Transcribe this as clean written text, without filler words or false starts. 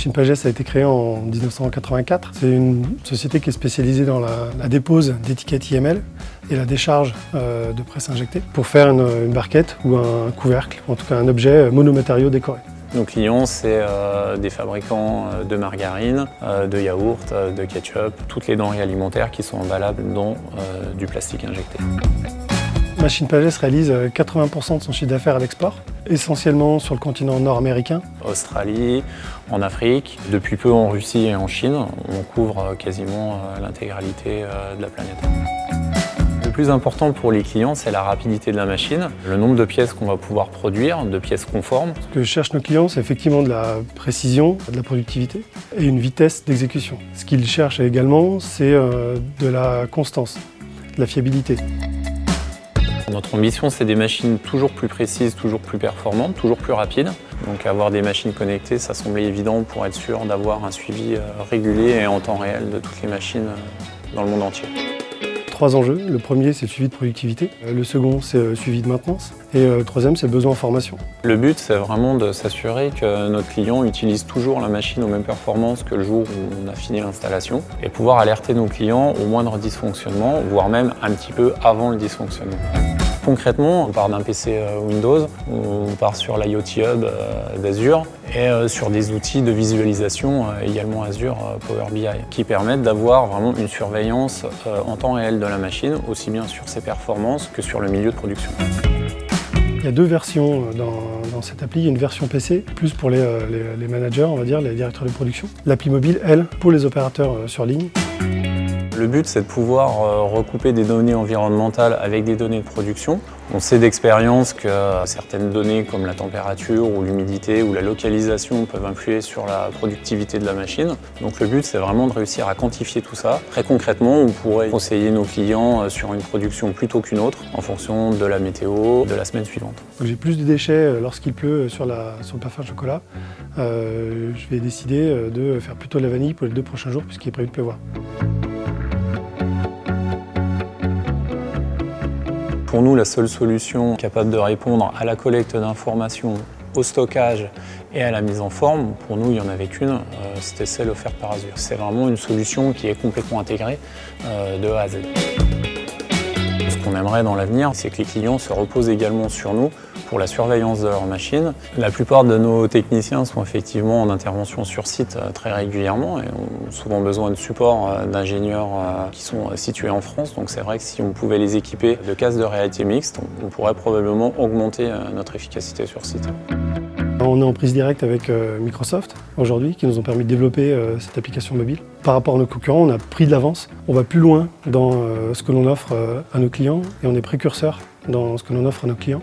Machine Pagès a été créée en 1984. C'est une société qui est spécialisée dans la dépose d'étiquettes IML et la décharge de presse injectée pour faire une barquette ou un couvercle, en tout cas un objet monomatériau décoré. Nos clients, c'est des fabricants de margarine, de yaourt, de ketchup, toutes les denrées alimentaires qui sont emballables dans du plastique injecté. Machine Pagès réalise 80% de son chiffre d'affaires à l'export, essentiellement sur le continent nord-américain. Australie, en Afrique, depuis peu en Russie et en Chine, on couvre quasiment l'intégralité de la planète. Le plus important pour les clients, c'est la rapidité de la machine, le nombre de pièces qu'on va pouvoir produire, de pièces conformes. Ce que cherchent nos clients, c'est effectivement de la précision, de la productivité et une vitesse d'exécution. Ce qu'ils cherchent également, c'est de la constance, de la fiabilité. Notre ambition, c'est des machines toujours plus précises, toujours plus performantes, toujours plus rapides. Donc avoir des machines connectées, ça semblait évident pour être sûr d'avoir un suivi régulier et en temps réel de toutes les machines dans le monde entier. 3 enjeux. Le premier, c'est le suivi de productivité. Le second, c'est le suivi de maintenance. Et le troisième, c'est le besoin en formation. Le but, c'est vraiment de s'assurer que notre client utilise toujours la machine aux mêmes performances que le jour où on a fini l'installation et pouvoir alerter nos clients au moindre dysfonctionnement, voire même un petit peu avant le dysfonctionnement. Concrètement, on part d'un PC Windows, on part sur l'IoT Hub d'Azure et sur des outils de visualisation également Azure Power BI qui permettent d'avoir vraiment une surveillance en temps réel de la machine, aussi bien sur ses performances que sur le milieu de production. Il y a 2 versions dans cette appli. Il y a une version PC, plus pour les managers, on va dire, les directeurs de production. L'appli mobile, elle, pour les opérateurs sur ligne. Le but, c'est de pouvoir recouper des données environnementales avec des données de production. On sait d'expérience que certaines données comme la température ou l'humidité ou la localisation peuvent influer sur la productivité de la machine. Donc le but, c'est vraiment de réussir à quantifier tout ça. Très concrètement, on pourrait conseiller nos clients sur une production plutôt qu'une autre en fonction de la météo de la semaine suivante. J'ai plus de déchets lorsqu'il pleut sur le parfum chocolat. Je vais décider de faire plutôt la vanille pour les 2 prochains jours puisqu'il est prévu de pleuvoir. Pour nous, la seule solution capable de répondre à la collecte d'informations, au stockage et à la mise en forme, pour nous, il n'y en avait qu'une, c'était celle offerte par Azure. C'est vraiment une solution qui est complètement intégrée de A à Z. Ce qu'on aimerait dans l'avenir, c'est que les clients se reposent également sur nous pour la surveillance de leurs machines. La plupart de nos techniciens sont effectivement en intervention sur site très régulièrement et ont souvent besoin de support d'ingénieurs qui sont situés en France. Donc c'est vrai que si on pouvait les équiper de casques de réalité mixte, on pourrait probablement augmenter notre efficacité sur site. On est en prise directe avec Microsoft aujourd'hui, qui nous ont permis de développer cette application mobile. Par rapport à nos concurrents, on a pris de l'avance. On va plus loin dans ce que l'on offre à nos clients et on est précurseur dans ce que l'on offre à nos clients.